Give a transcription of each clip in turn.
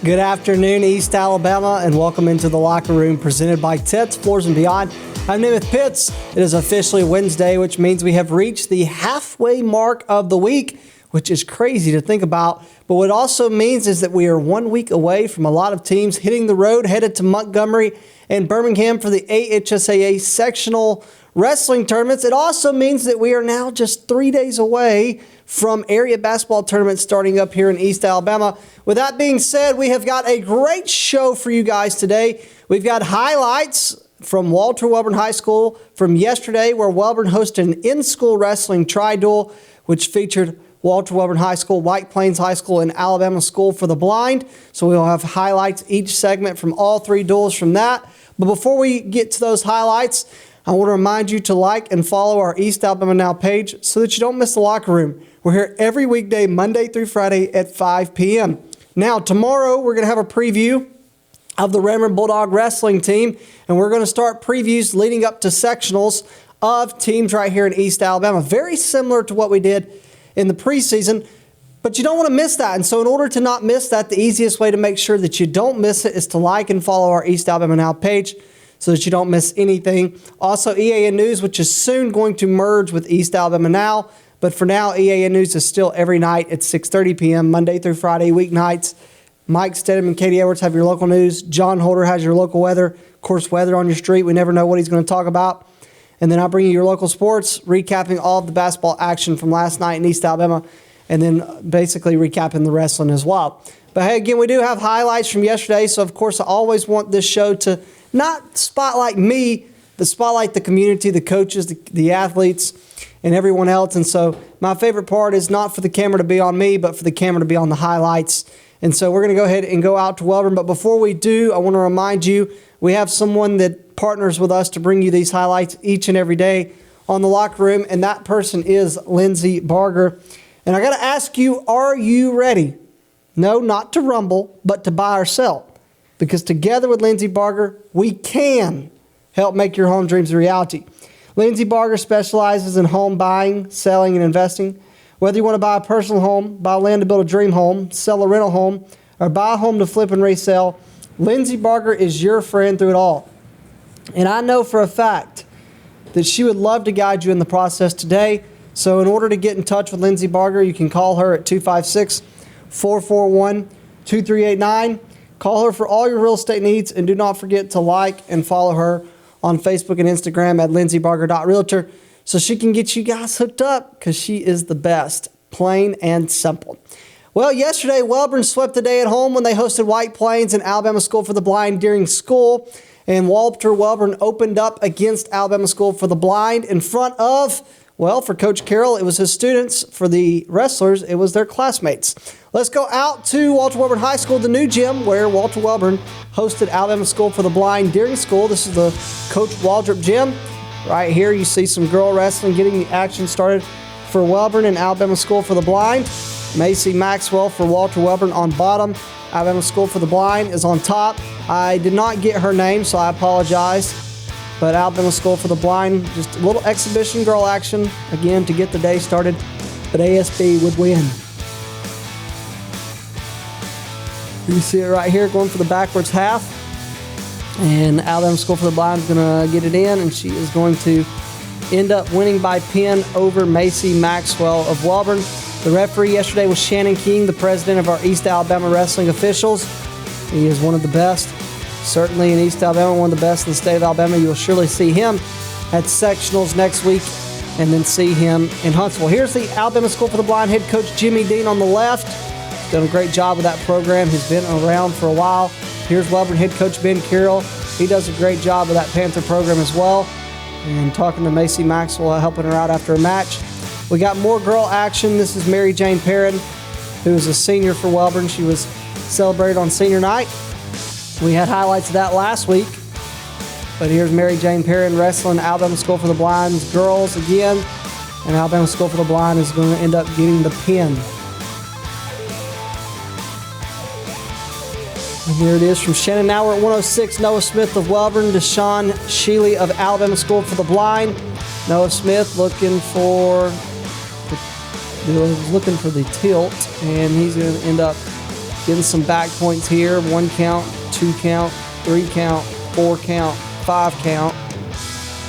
Good afternoon, East Alabama, and welcome into the Locker Room presented by Tets Floors and Beyond. I'm Namath Pitts. It is officially Wednesday, which means we have reached the halfway mark of the week, which is crazy to think about. But what it also means is that we are 1 week away from a lot of teams hitting the road, headed to Montgomery and Birmingham for the AHSAA sectional wrestling tournaments. It also means that we are now just 3 days away from area basketball tournaments starting up here in East Alabama. With that being said, we have got a great show for you guys today. We've got highlights from Walter Wellborn High School from yesterday, where Wellborn hosted an in-school wrestling tri-duel, which featured Walter Wellborn High School, White Plains High School, and Alabama School for the Blind. So we'll have highlights each segment from all three duels from that. But before we get to those highlights, I want to remind you to like and follow our East Alabama Now page so that you don't miss the Locker Room. We're here every weekday, Monday through Friday at 5 p.m. Now, tomorrow we're going to have a preview of the Reverend Bulldog wrestling team, and we're going to start previews leading up to sectionals of teams right here in East Alabama. Very similar to what we did in the preseason, but you don't want to miss that. And so in order to not miss that, the easiest way to make sure that you don't miss it is to like and follow our East Alabama Now page so that you don't miss anything. Also, EAN News, which is soon going to merge with East Alabama Now. But for now, EAN News is still every night at 6:30 p.m., Monday through Friday, weeknights. Mike Stedham and Katie Edwards have your local news. John Holder has your local weather. Of course, weather on your street. We never know what he's going to talk about. And then I'll bring you your local sports, recapping all of the basketball action from last night in East Alabama, and then basically recapping the wrestling as well. But hey, again, we do have highlights from yesterday, so of course I always want this show to not spotlight me, but spotlight the community, the coaches, the athletes, and everyone else. And so my favorite part is not for the camera to be on me, but for the camera to be on the highlights. And so we're going to go ahead and go out to Wellborn. But before we do, I want to remind you, we have someone that partners with us to bring you these highlights each and every day on the Locker Room, and that person is Lindsay Barger. And I got to ask you, are you ready? No, not to rumble, but to buy or sell. Because together with Lindsay Barger, we can help make your home dreams a reality. Lindsay Barger specializes in home buying, selling, and investing. Whether you want to buy a personal home, buy land to build a dream home, sell a rental home, or buy a home to flip and resell, Lindsay Barger is your friend through it all. And I know for a fact that she would love to guide you in the process today. So in order to get in touch with Lindsay Barger, you can call her at 256-441-2389. Call her for all your real estate needs, and do not forget to like and follow her on Facebook and Instagram at lindsaybarger.realtor so she can get you guys hooked up, because she is the best, plain and simple. Well, yesterday, Wellborn swept the day at home when they hosted White Plains and Alabama School for the Blind during school. And Walter Wellborn opened up against Alabama School for the Blind in front of, well, for Coach Carroll, it was his students. For the wrestlers, it was their classmates. Let's go out to Walter Wellborn High School, the new gym, where Walter Wellborn hosted Alabama School for the Blind during school. This is the Coach Waldrop gym. Right here, you see some girl wrestling getting the action started for Wellborn and Alabama School for the Blind. Macy Maxwell for Walter Wellborn on bottom. Alabama School for the Blind is on top. I did not get her name, so I apologize. But Alabama School for the Blind, just a little exhibition girl action, again, to get the day started. But ASB would win. You see it right here going for the backwards half. And Alabama School for the Blind is going to get it in, and she is going to end up winning by pin over Macy Maxwell of Wellborn. The referee yesterday was Shannon King, the president of our East Alabama Wrestling Officials. He is one of the best, certainly in East Alabama, one of the best in the state of Alabama. You will surely see him at sectionals next week, and then see him in Huntsville. Here's the Alabama School for the Blind head coach, Jimmy Dean, on the left. He's done a great job with that program. He's been around for a while. Here's Wellborn head coach Ben Carroll. He does a great job with that Panther program as well. And talking to Macy Maxwell, helping her out after a match. We got more girl action. This is Mary Jane Perrin, who is a senior for Wellborn. She was celebrated on senior night. We had highlights of that last week. But here's Mary Jane Perrin wrestling Alabama School for the Blind girls again. And Alabama School for the Blind is going to end up getting the pin. And here it is from Shannon. Now we're at 106. Noah Smith of Wellborn, Deshaun Sheely of Alabama School for the Blind. Noah Smith looking for the tilt, and he's going to end up Getting some back points here. 1 count, 2 count, 3 count, 4 count, 5 count.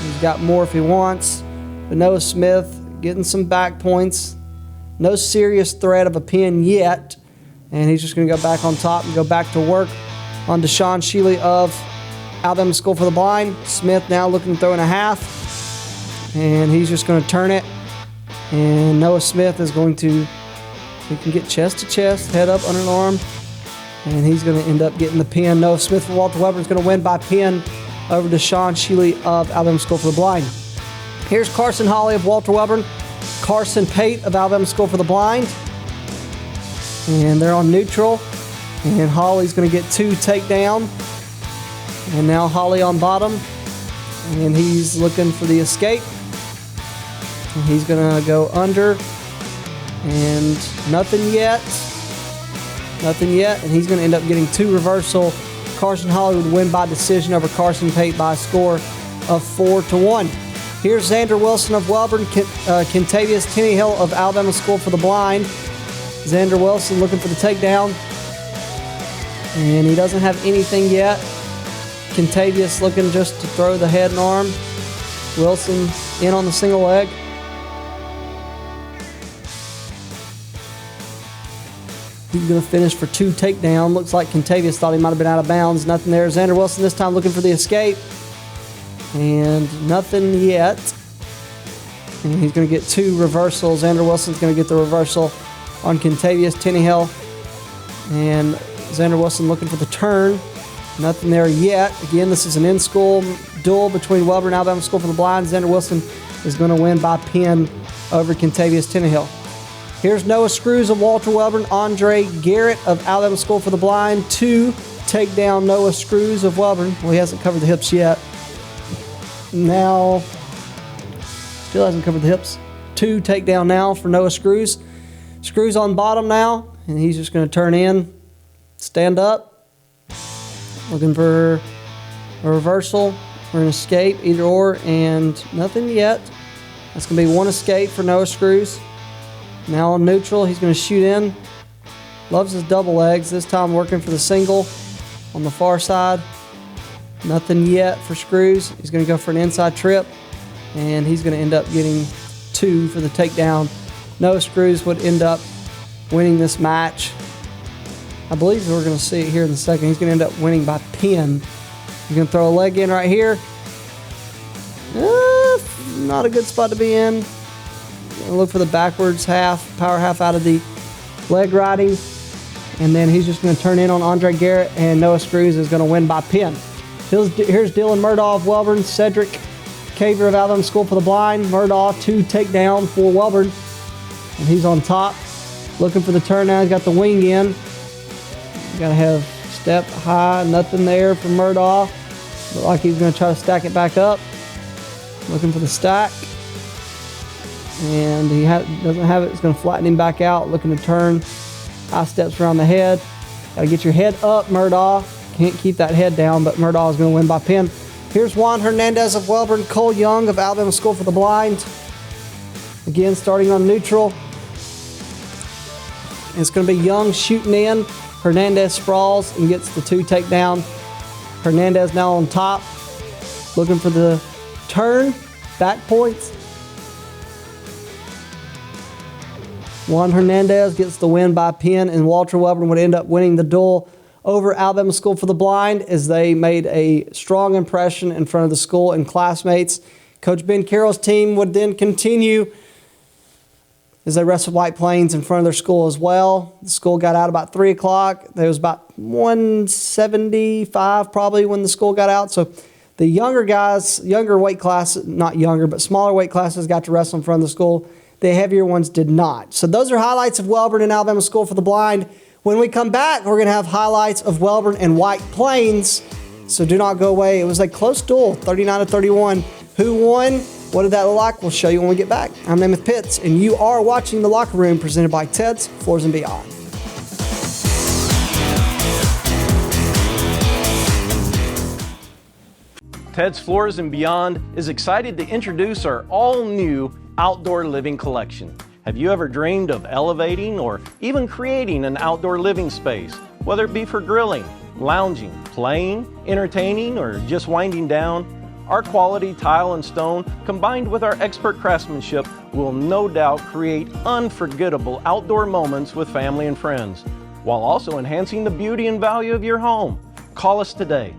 He's got more if he wants. But Noah Smith getting some back points. No serious threat of a pin yet. And he's just going to go back on top and go back to work on Deshaun Shealy of Alabama School for the Blind. Smith now looking to throw in a half. And he's just going to turn it. And Noah Smith is going to, he can get chest to chest, head up, under an arm. And he's going to end up getting the pin. Noah Smith for Walter Wellborn is going to win by pin over Deshaun Shealy of Alabama School for the Blind. Here's Carson Hawley of Walter Wellborn, Carson Pate of Alabama School for the Blind. And they're on neutral. And Hawley's going to get 2 takedown. And now Hawley on bottom. And he's looking for the escape. And he's going to go under. And nothing yet. Nothing yet. And he's going to end up getting 2 reversal. Carson Hawley would win by decision over Carson Pate by a score of 4-1. Here's Xander Wilson of Wellborn, Kentavious Tennyhill of Alabama School for the Blind. Xander Wilson looking for the takedown. And he doesn't have anything yet. Kentavious looking just to throw the head and arm. Wilson in on the single leg. He's going to finish for 2 takedown. Looks like Kentavious thought he might have been out of bounds. Nothing there. Xander Wilson this time looking for the escape. And nothing yet. And he's going to get 2 reversals. Xander Wilson's going to get the reversal on Kentavious Tennyhill. And Xander Wilson looking for the turn. Nothing there yet. Again, this is an in-school duel between Wellborn and Alabama School for the Blind. Xander Wilson is going to win by pin over Kentavious Tennyhill. Here's Noah Screws of Walter Wellborn, Andre Garrett of Alabama School for the Blind. 2 takedown Noah Screws of Wellborn. Well, he hasn't covered the hips yet. Now, still hasn't covered the hips. 2 takedown now for Noah Screws. Screws on bottom now, and he's just going to turn in, stand up, looking for a reversal or an escape, either or, and nothing yet. That's going to be 1 escape for Noah Screws. Now on neutral, he's going to shoot in. Loves his double legs, this time working for the single on the far side. Nothing yet for Screws. He's going to go for an inside trip, and he's going to end up getting 2 for the takedown. Noah Screws would end up winning this match. I believe we're going to see it here in a second. He's going to end up winning by pin. He's going to throw a leg in right here. Not a good spot to be in. Look for the backwards half, power half out of the leg riding. And then he's just going to turn in on Andre Garrett, and Noah Screws is going to win by pin. Here's Dylan Murdaugh of Wellborn, Cedric Caver of Alabama School for the Blind. Murdaugh, 2 takedown for Wellborn. And he's on top, looking for the turn now. He's got the wing in. Got to have step high, nothing there for Murdaugh. Look like he's going to try to stack it back up. Looking for the stack. And he doesn't have it. It's going to flatten him back out. Looking to turn. High steps around the head. Got to get your head up, Murdaugh. Can't keep that head down, but Murdaugh is going to win by pin. Here's Juan Hernandez of Wellborn, Cole Young of Alabama School for the Blind. Again, starting on neutral. And it's going to be Young shooting in. Hernandez sprawls and gets the 2 takedown. Hernandez now on top. Looking for the turn. Back points. Juan Hernandez gets the win by pin, and Walter Wellborn would end up winning the duel over Alabama School for the Blind as they made a strong impression in front of the school and classmates. Coach Ben Carroll's team would then continue as they wrestled White Plains in front of their school as well. The school got out about 3 o'clock. There was about 175 probably when the school got out. So the younger guys, younger weight class, not younger, but smaller weight classes got to wrestle in front of the school. The heavier ones did not. So those are highlights of Wellborn and Alabama School for the Blind. When we come back, we're going to have highlights of Wellborn and White Plains. So do not go away. It was a close duel, 39-31. Who won? What did that look like? We'll show you when we get back. I'm Namath Pitts, and you are watching The Locker Room, presented by Ted's Floors and Beyond. Ted's Floors and Beyond is excited to introduce our all-new outdoor living collection. Have you ever dreamed of elevating or even creating an outdoor living space, whether it be for grilling, lounging, playing, entertaining, or just winding down? Our quality tile and stone, combined with our expert craftsmanship, will no doubt create unforgettable outdoor moments with family and friends, while also enhancing the beauty and value of your home. Call us today.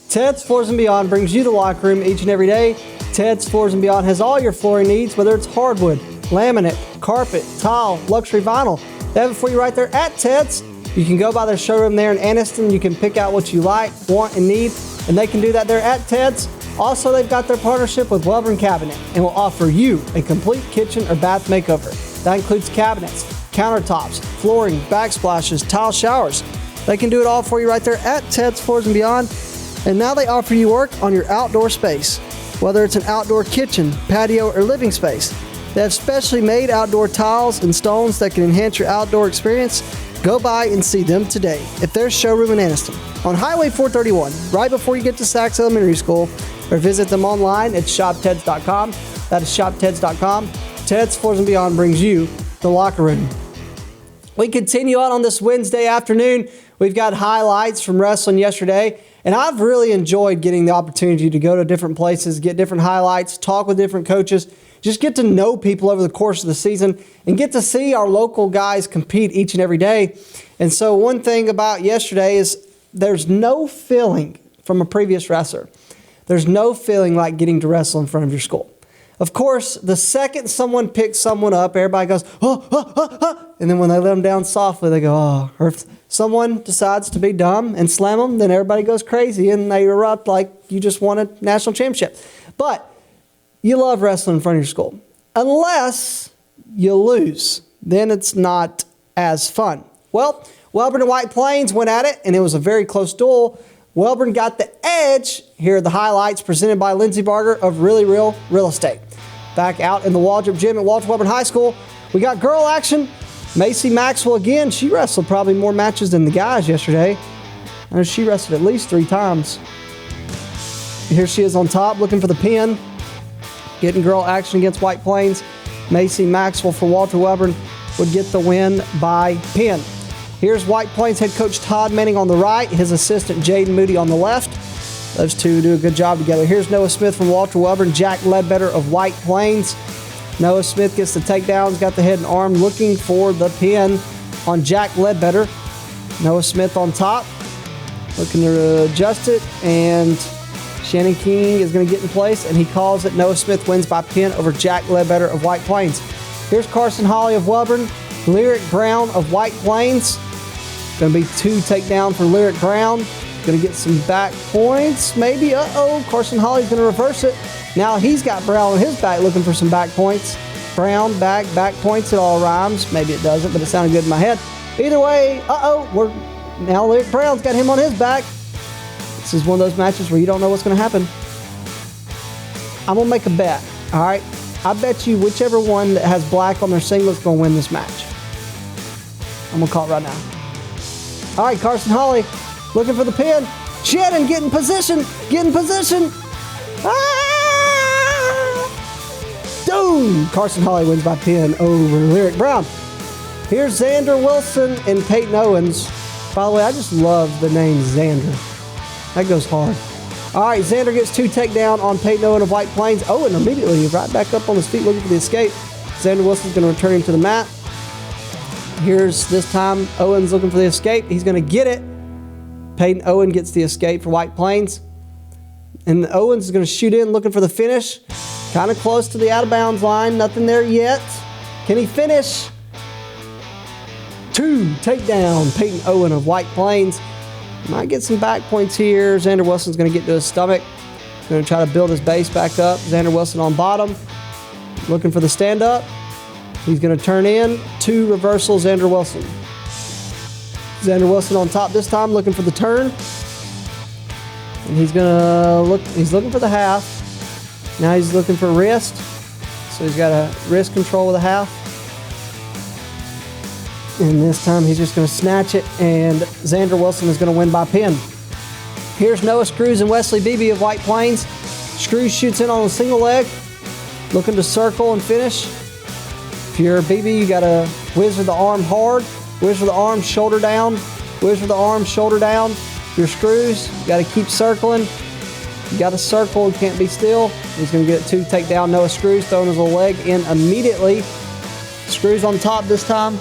Ted's Floors & Beyond brings you the locker room each and every day. Ted's Floors & Beyond has all your flooring needs, whether it's hardwood, laminate, carpet, tile, luxury vinyl. They have it for you right there at Ted's. You can go by their showroom there in Anniston. You can pick out what you like, want, and need, and they can do that there at Ted's. Also, they've got their partnership with Wellborn Cabinet and will offer you a complete kitchen or bath makeover. That includes cabinets, countertops, flooring, backsplashes, tile showers. They can do it all for you right there at Ted's Floors & Beyond. And now they offer you work on your outdoor space, whether it's an outdoor kitchen, patio, or living space. They have specially made outdoor tiles and stones that can enhance your outdoor experience. Go by and see them today at their showroom in Anniston on Highway 431, right before you get to Sachs Elementary School, or visit them online at shopteds.com. That is shopteds.com. Ted's Floors & Beyond brings you the locker room. We continue on this Wednesday afternoon. We've got highlights from wrestling yesterday. And I've really enjoyed getting the opportunity to go to different places, get different highlights, talk with different coaches, just get to know people over the course of the season and get to see our local guys compete each and every day. And so one thing about yesterday is there's no feeling from a previous wrestler. There's no feeling like getting to wrestle in front of your school. Of course, the second someone picks someone up, everybody goes, oh, oh, oh, oh. And then when they let them down softly, they go, oh. Or if someone decides to be dumb and slam them, then everybody goes crazy and they erupt like you just won a national championship. But you love wrestling in front of your school. Unless you lose, then it's not as fun. Well, Wellborn and White Plains went at it, and it was a very close duel. Wellborn got the edge. Here are the highlights presented by Lindsey Barger of Really Real Real Estate. Back out in the Waldrop Gym at Walter Wellborn High School, we got girl action. Macy Maxwell again. She wrestled probably more matches than the guys yesterday. I know she wrestled at least 3 times. Here she is on top looking for the pin. Getting girl action against White Plains. Macy Maxwell for Walter Wellborn would get the win by pin. Here's White Plains head coach Todd Manning on the right, his assistant Jaden Moody on the left. Those two do a good job together. Here's Noah Smith from Walter Wellborn, Jack Ledbetter of White Plains. Noah Smith gets the takedowns, got the head and arm, looking for the pin on Jack Ledbetter. Noah Smith on top, looking to adjust it, and Shannon King is going to get in place, and he calls it. Noah Smith wins by pin over Jack Ledbetter of White Plains. Here's Carson Hawley of Wellborn, Lyric Brown of White Plains. Going to be 2 takedown for Lyric Brown. Going to get some back points, maybe. Carson Hawley's going to reverse it. Now he's got Brown on his back looking for some back points. Brown, back points, it all rhymes. Maybe it doesn't, but it sounded good in my head. Either way, now Lyric Brown's got him on his back. This is one of those matches where you don't know what's going to happen. I'm going to make a bet, all right? I bet you whichever one that has black on their singlet is going to win this match. I'm going to call it right now. All right, Carson Hawley looking for the pin. Shannon get in position. Boom! Carson Hawley wins by pin over Lyric Brown. Here's Xander Wilson and Peyton Owens. By the way, I just love the name Xander. That goes hard. All right, Xander gets 2 takedown on Peyton Owen of White Plains. Owen immediately right back up on his feet looking for the escape. Xander Wilson's going to return him to the mat. Here's this time Owens looking for the escape. He's going to get it. Peyton Owen gets the escape for White Plains. And Owens is going to shoot in looking for the finish. Kind of close to the out of bounds line. Nothing there yet. Can he finish? 2 takedown. Peyton Owen of White Plains. Might get some back points here. Xander Wilson's going to get to his stomach. Going to try to build his base back up. Xander Wilson on bottom, looking for the stand-up. He's going to turn in 2 reversal Xander Wilson. Xander Wilson on top this time, looking for the turn. And he's going to look, he's looking for the half. Now he's looking for wrist. So he's got a wrist control with a half. And this time he's just going to snatch it, and Xander Wilson is going to win by pin. Here's Noah Screws and Wesley Beebe of White Plains. Screws shoots in on a single leg, looking to circle and finish. If you're Beebe, you got to whiz with the arm hard, whiz with the arm shoulder down, whiz with the arm shoulder down. Your Screws, you got to keep circling. You got to circle, you can't be still. He's going to get 2 takedown. Noah Screws throwing his little leg in immediately. Screws on top this time.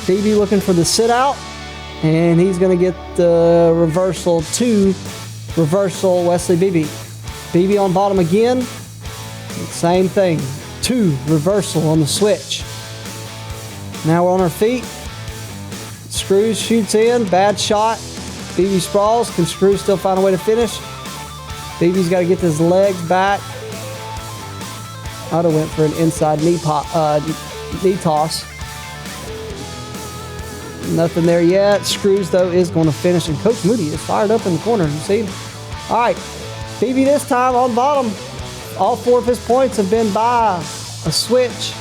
Beebe looking for the sit out, and he's going to get the reversal 2 reversal Wesley Beebe. Beebe on bottom again. Same thing. 2 reversal on the switch. Now we're on our feet. Screws shoots in. Bad shot. Beebe sprawls. Can Screws still find a way to finish? Beebe's got to get his legs back. I'd have went for an inside knee toss. Nothing there yet. Screws, though, is going to finish. And Coach Moody is fired up in the corner. You see? All right. Beebe this time on bottom. All 4 of his points have been by a switch.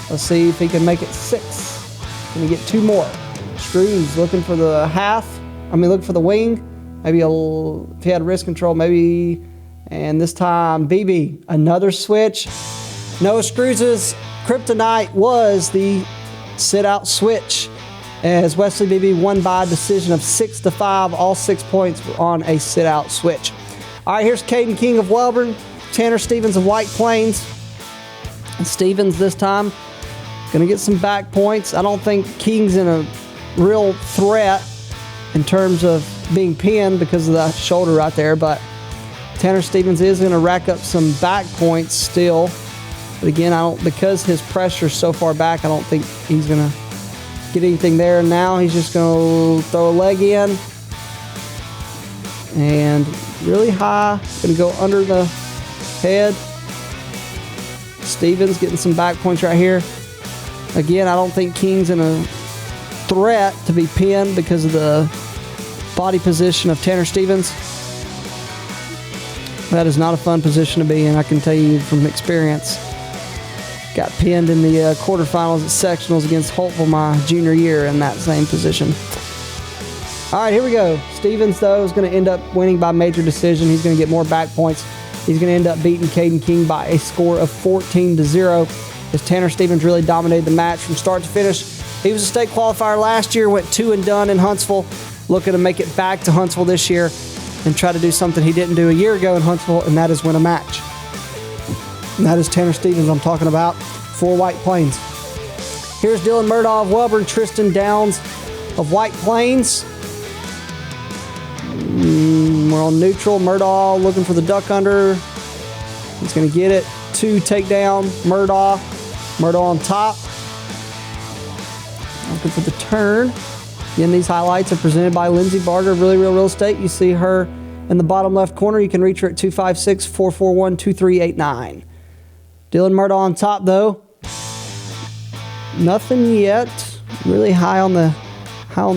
Let's see if he can make it 6. Can he get 2 more? Screws looking for the half. Looking for the wing. Maybe if he had wrist control, maybe. And this time, Beebe, another switch. Noah Screws' kryptonite was the sit-out switch, as Wesley Beebe won by a decision of 6-5. All 6 points were on a sit-out switch. All right, here's Caden King of Wellborn, Tanner Stevens of White Plains. And Stevens this time going to get some back points. I don't think King's in a real threat in terms of being pinned because of that shoulder right there, but Tanner Stevens is going to rack up some back points still. But again, because his pressure's so far back, I don't think he's going to get anything there. Now he's just going to throw a leg in, and really high, going to go under the head. Stevens getting some back points right here. Again, I don't think King's in a threat to be pinned because of the body position of Tanner Stevens. That is not a fun position to be in, I can tell you from experience. Got pinned in the quarterfinals at sectionals against Holtville my junior year in that same position. All right, here we go. Stevens, though, is going to end up winning by major decision. He's going to get more back points. He's going to end up beating Caden King by a score of 14-0, as Tanner Stevens really dominated the match from start to finish. He was a state qualifier last year, went 2 and done in Huntsville, looking to make it back to Huntsville this year and try to do something he didn't do a year ago in Huntsville, and that is win a match. And that is Tanner Stevens I'm talking about for White Plains. Here's Dylan Murdaugh of Wellborn, Tristan Downs of White Plains. We're on neutral. Murdaugh looking for the duck under. He's going to get it. 2 takedown. Murdaugh. Murdaugh on top. Looking for the turn. Again, these highlights are presented by Lindsay Barger of Really Real Real Estate. You see her in the bottom left corner. You can reach her at 256-441-2389. Dylan Murdaugh on top, though. Nothing yet. Really high on the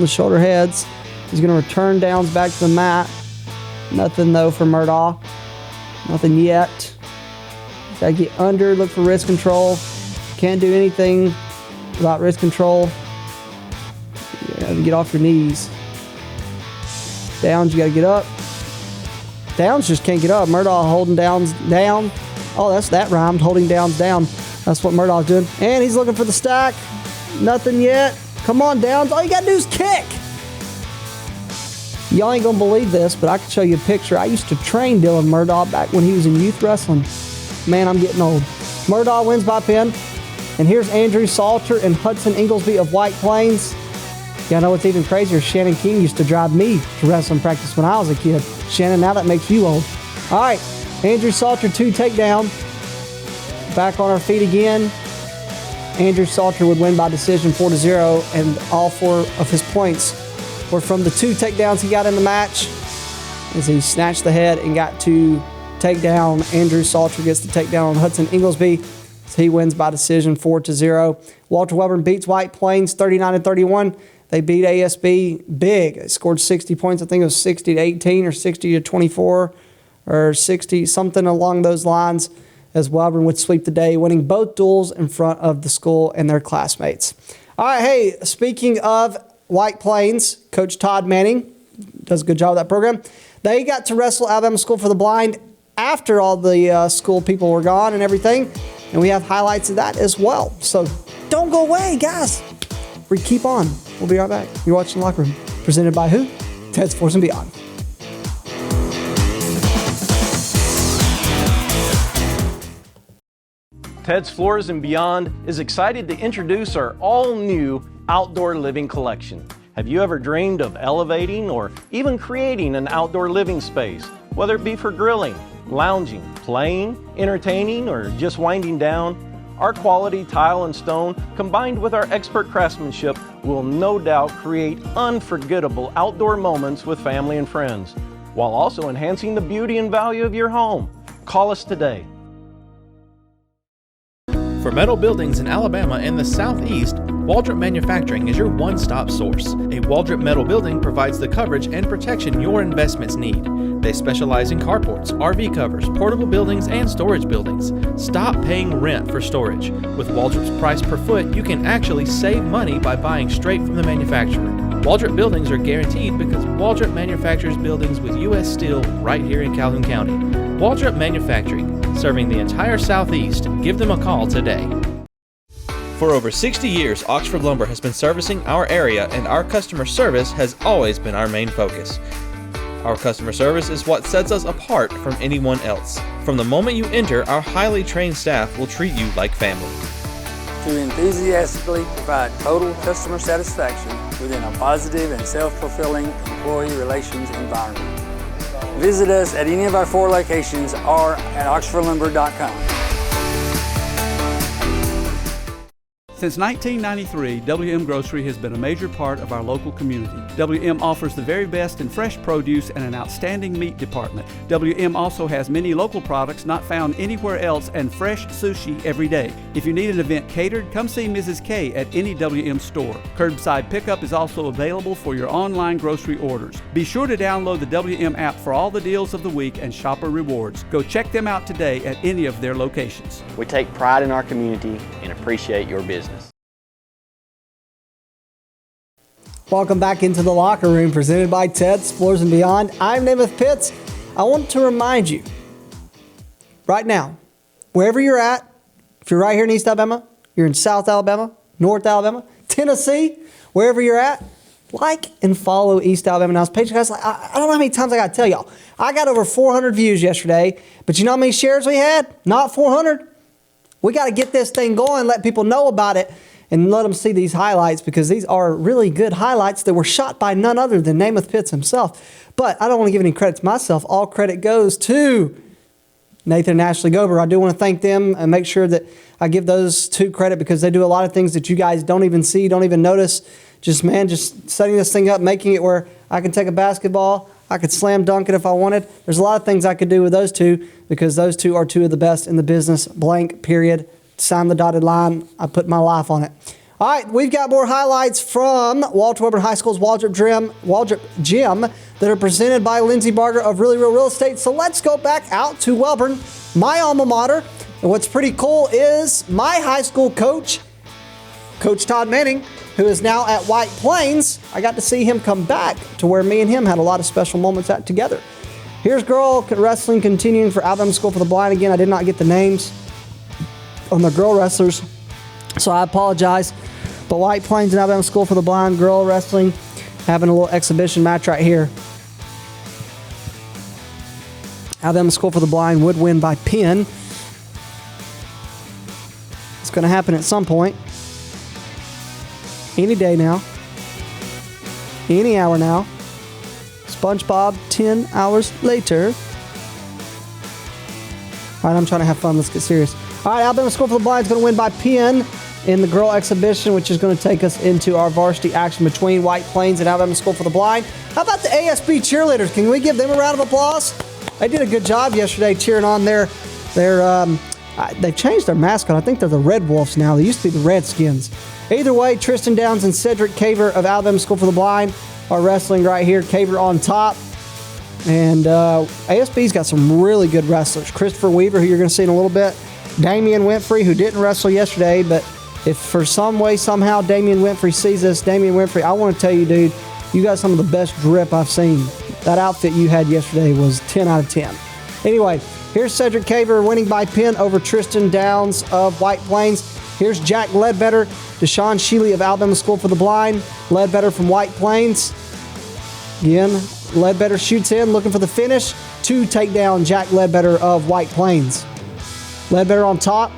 shoulder heads. He's going to return Downs back to the mat. Nothing, though, for Murdaugh. Nothing yet. Got to get under, look for wrist control. Can't do anything without wrist control. You got to get off your knees. Downs, you got to get up. Downs just can't get up. Murdaugh holding Downs down. Oh, that rhymed, holding Downs down. That's what Murdaugh's doing. And he's looking for the stack. Nothing yet. Come on, Downs. All you got to do is kick. Y'all ain't going to believe this, but I can show you a picture. I used to train Dylan Murdaugh back when he was in youth wrestling. Man, I'm getting old. Murdaugh wins by pin. And here's Andrew Salter and Hudson Inglesby of White Plains. Y'all know what's even crazier? Shannon King used to drive me to wrestling practice when I was a kid. Shannon, now that makes you old. All right, Andrew Salter, 2 takedown. Back on our feet again. Andrew Salter would win by decision 4-0, and all 4 of his points were from the 2 takedowns he got in the match. as he snatched the head and got to take down. Andrew Salter gets to take down on Hudson Inglesby. So he wins by decision 4-0. Walter Wellborn beats White Plains 39-31. They beat ASB big. They scored 60 points. I think it was 60-18 or 60-24 or 60, something along those lines, as Wellborn would sweep the day, winning both duels in front of the school and their classmates. All right, hey, speaking of White Plains, Coach Todd Manning does a good job with that program. They got to wrestle Alabama School for the Blind after all the school people were gone and everything, and we have highlights of that as well. So don't go away, guys. We keep on. We'll be right back. You're watching Locker Room, presented by who? Ted's Floors and Beyond. Ted's Floors and Beyond is excited to introduce our all-new outdoor living collection. Have you ever dreamed of elevating or even creating an outdoor living space, whether it be for grilling, lounging, playing, entertaining, or just winding down? Our quality tile and stone, combined with our expert craftsmanship, will no doubt create unforgettable outdoor moments with family and friends, while also enhancing the beauty and value of your home. Call us today. For metal buildings in Alabama and the Southeast, Waldrop Manufacturing is your one-stop source. A Waldrop metal building provides the coverage and protection your investments need. They specialize in carports, RV covers, portable buildings, and storage buildings. Stop paying rent for storage. With Waldrop's price per foot, you can actually save money by buying straight from the manufacturer. Waldrop buildings are guaranteed because Waldrop manufactures buildings with U.S. steel right here in Calhoun County. Waldrop Manufacturing, serving the entire Southeast. Give them a call today. For over 60 years, Oxford Lumber has been servicing our area, and our customer service has always been our main focus. Our customer service is what sets us apart from anyone else. From the moment you enter, our highly trained staff will treat you like family. To enthusiastically provide total customer satisfaction within a positive and self-fulfilling employee relations environment. Visit us at any of our 4 locations or at oxfordlumber.com. Since 1993, WM Grocery has been a major part of our local community. WM offers the very best in fresh produce and an outstanding meat department. WM also has many local products not found anywhere else and fresh sushi every day. If you need an event catered, come see Mrs. K at any WM store. Curbside pickup is also available for your online grocery orders. Be sure to download the WM app for all the deals of the week and shopper rewards. Go check them out today at any of their locations. We take pride in our community and appreciate your business. Welcome back into the Locker Room, presented by Ted's Floors and Beyond. I'm Namath Pitts. I want to remind you, right now, wherever you're at, if you're right here in East Alabama, you're in South Alabama, North Alabama, Tennessee, wherever you're at, like and follow East Alabama Now's page. Guys, I don't know how many times I got to tell y'all. I got over 400 views yesterday, but you know how many shares we had? Not 400. We got to get this thing going, let people know about it, and let them see these highlights, because these are really good highlights that were shot by none other than Namath Pitts himself. But I don't want to give any credit to myself. All credit goes to Nathan and Ashley Gober. I do want to thank them and make sure that I give those two credit, because they do a lot of things that you guys don't even see, don't even notice. Just setting this thing up, making it where I can take a basketball, I could slam dunk it if I wanted. There's a lot of things I could do with those two, because those two are two of the best in the business, blank, period. Sign the dotted line. I put my life on it. All right, we've got more highlights from Walter Wellborn High School's Waldrop Gym that are presented by Lindsay Barger of Really Real Real Estate. So let's go back out to Wellborn, my alma mater. And what's pretty cool is my high school coach, Coach Todd Manning, who is now at White Plains. I got to see him come back to where me and him had a lot of special moments at together. Here's girl wrestling continuing for Alabama School for the Blind. Again, I did not get the names on the girl wrestlers, so I apologize. But White Plains and Alabama School for the Blind girl wrestling having a little exhibition match right here. Alabama School for the Blind would win by pin. It's going to happen at some point. Any day now. Any hour now. SpongeBob 10 hours later. All right, I'm trying to have fun. Let's get serious. All right, Alabama School for the Blind is going to win by pin. in the girl exhibition, which is going to take us into our varsity action between White Plains and Alabama School for the Blind. How about the ASB cheerleaders? Can we give them a round of applause? They did a good job yesterday cheering on they've changed their mascot. I think they're the Red Wolves now. They used to be the Redskins. Either way, Tristan Downs and Cedric Caver of Alabama School for the Blind are wrestling right here. Caver on top. And ASB's got some really good wrestlers. Christopher Weaver, who you're going to see in a little bit. Damian Winfrey, who didn't wrestle yesterday, but if for some way, somehow, Damian Winfrey sees this, Damian Winfrey, I want to tell you, dude, you got some of the best drip I've seen. That outfit you had yesterday was 10 out of 10. Anyway, here's Cedric Caver winning by pin over Tristan Downs of White Plains. Here's Jack Ledbetter, Deshaun Shealy of Alabama School for the Blind. Ledbetter from White Plains. Again, Ledbetter shoots in, looking for the finish to take down Jack Ledbetter of White Plains. Ledbetter on top.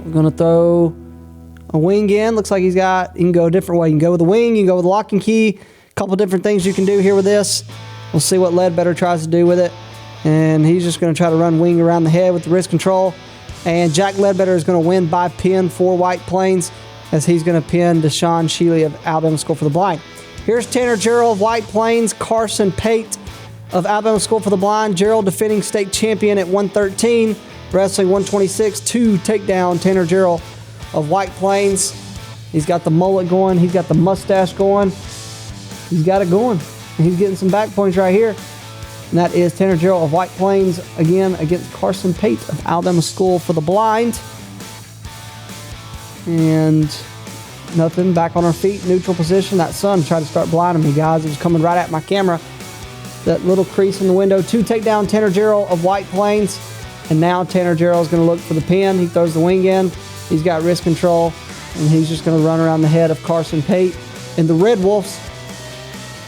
We're going to throw a wing in. Looks like you can go a different way. You can go with the wing, you can go with the lock and key. A couple different things you can do here with this. We'll see what Ledbetter tries to do with it. And he's just going to try to run wing around the head with the wrist control. And Jack Ledbetter is going to win by pin for White Plains, as he's going to pin Deshaun Shealy of Alabama School for the Blind. Here's Tanner Gerald of White Plains, Carson Pate of Alabama School for the Blind. Gerald defending state champion at 113, wrestling 126 to take down Tanner Gerald of White Plains. He's got the mullet going. He's got the mustache going. He's got it going. And he's getting some back points right here. And that is Tanner Gerald of White Plains, again, against Carson Pate of Alabama School for the Blind. And nothing, back on our feet, neutral position. That sun tried to start blinding me, guys. It was coming right at my camera. That little crease in the window to take down Tanner Gerald of White Plains. And now Tanner Gerald is going to look for the pin. He throws the wing in. He's got wrist control. And he's just going to run around the head of Carson Pate. And the Red Wolves,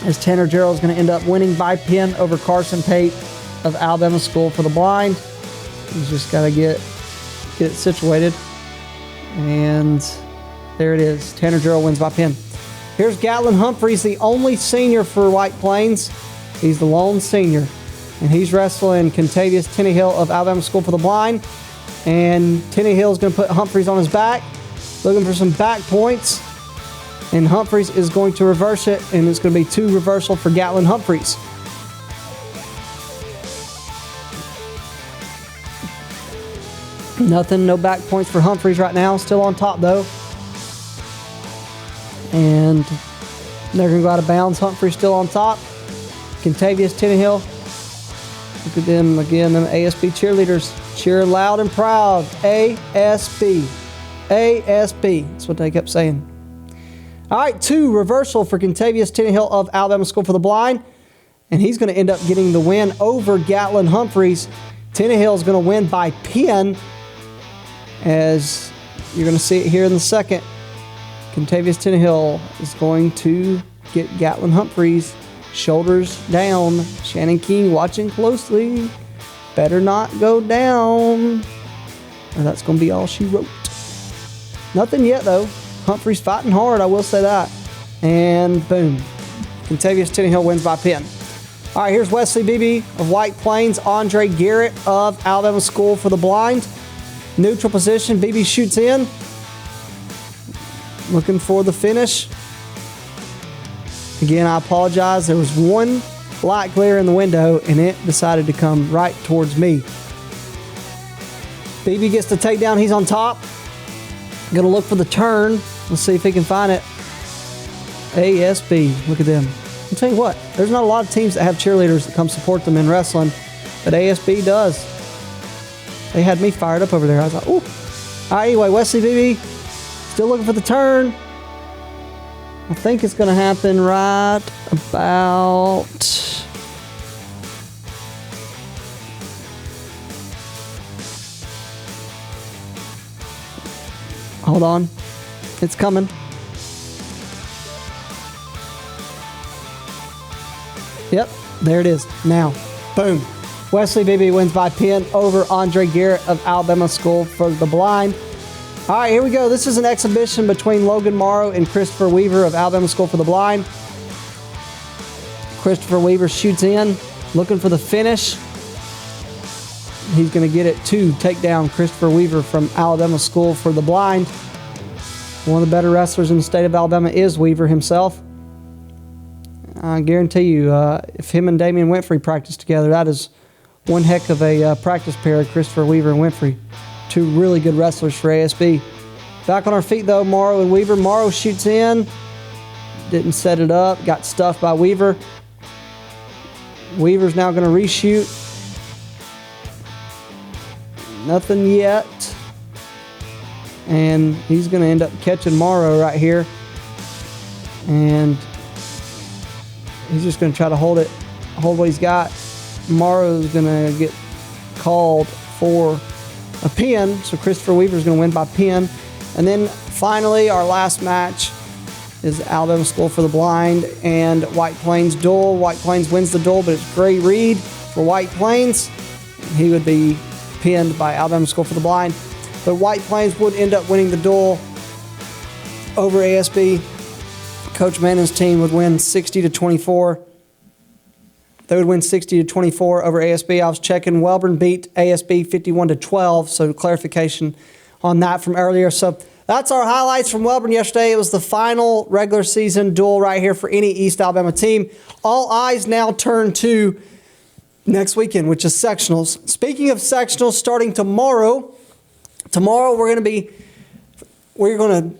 as Tanner Gerald is going to end up winning by pin over Carson Pate of Alabama School for the Blind. He's just got to get it situated. And there it is. Tanner Gerald wins by pin. Here's Gatlin Humphreys, the only senior for White Plains. He's the lone senior. And he's wrestling Contavious Tennyhill of Alabama School for the Blind. And Tennyhill is going to put Humphreys on his back, looking for some back points. And Humphreys is going to reverse it, and it's going to be 2 reversal for Gatlin Humphreys. Nothing, no back points for Humphreys right now. Still on top, though. And they're going to go out of bounds. Humphreys still on top. Contavious Tennyhill. Look at them again, them ASB cheerleaders. Cheer loud and proud. ASB. ASB. That's what they kept saying. All right, 2 reversal for Contavious Tennyhill of Alabama School for the Blind. And he's going to end up getting the win over Gatlin Humphreys. Tennyhill is going to win by pin, as you're going to see it here in the second. Contavious Tennyhill is going to get Gatlin Humphreys shoulders down. Shannon King watching closely. Better not go down, or that's going to be all she wrote. Nothing yet, though. Humphreys fighting hard, I will say that. And boom. Contavious Tennyhill wins by pin. All right, here's Wesley Beebe of White Plains. Andre Garrett of Alabama School for the Blind. Neutral position. Beebe shoots in. Looking for the finish. Again, I apologize. There was one light glare in the window, and it decided to come right towards me. Beebe gets the takedown. He's on top. Going to look for the turn. Let's see if he can find it. ASB. Look at them. I'll tell you what. There's not a lot of teams that have cheerleaders that come support them in wrestling, but ASB does. They had me fired up over there. I was like, ooh. All right, anyway, Wesley Beebe still looking for the turn. I think it's going to happen right about... Hold on. It's coming. Yep, there it is. Now, boom. Wesley Beebe wins by pin over Andre Garrett of Alabama School for the Blind. All right, here we go. This is an exhibition between Logan Morrow and Christopher Weaver of Alabama School for the Blind. Christopher Weaver shoots in, looking for the finish. He's going to get it to take down Christopher Weaver from Alabama School for the Blind. One of the better wrestlers in the state of Alabama is Weaver himself. I guarantee you, if him and Damian Winfrey practice together, that is one heck of a practice pair, Christopher Weaver and Winfrey. Two really good wrestlers for ASB. Back on our feet, though, Morrow and Weaver. Morrow shoots in. Didn't set it up. Got stuffed by Weaver. Weaver's now going to reshoot. Nothing yet. And he's going to end up catching Morrow right here. And he's just going to try to hold what he's got. Morrow's going to get called for a pin. So Christopher Weaver's going to win by pin. And then finally, our last match is Alabama School for the Blind and White Plains duel. White Plains wins the duel, but it's Gray Reed for White Plains. He would be pinned by Alabama School for the Blind. But White Plains would end up winning the duel over ASB. Coach Mannon's team would win 60-24. They would win 60-24 over ASB. I was checking. Wellborn beat ASB 51-12. So clarification on that from earlier. So that's our highlights from Wellborn yesterday. It was the final regular season duel right here for any East Alabama team. All eyes now turn to next weekend, which is sectionals. Speaking of sectionals, starting tomorrow we're going to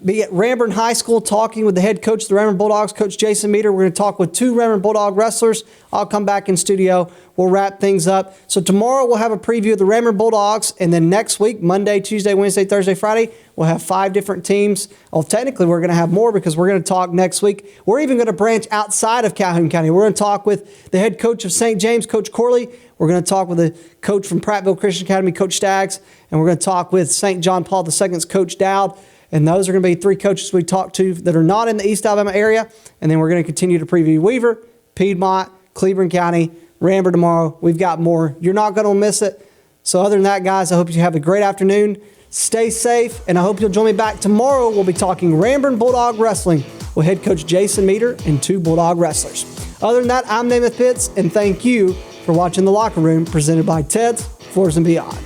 be at Ramburn High School talking with the head coach of the Ramburn Bulldogs, Coach Jason Meter. We're going to talk with two Ramburn Bulldog wrestlers. I'll come back in studio. We'll wrap things up. So tomorrow we'll have a preview of the Ramburn Bulldogs, and then next week, Monday, Tuesday, Wednesday, Thursday, Friday, we'll have 5 different teams. Well, technically we're going to have more because we're going to talk next week. We're even going to branch outside of Calhoun County. We're going to talk with the head coach of St. James, Coach Corley. We're going to talk with the coach from Prattville Christian Academy, Coach Staggs, and we're going to talk with St. John Paul II's Coach Dowd. And those are going to be 3 coaches we talk to that are not in the East Alabama area. And then we're going to continue to preview Weaver, Piedmont, Cleburne County, Ramburn tomorrow. We've got more. You're not going to miss it. So other than that, guys, I hope you have a great afternoon. Stay safe, and I hope you'll join me back tomorrow. We'll be talking Ramburn Bulldog Wrestling with head coach Jason Meter and 2 Bulldog wrestlers. Other than that, I'm Namath Pitts, and thank you for watching The Locker Room, presented by Ted's Floors and Beyond.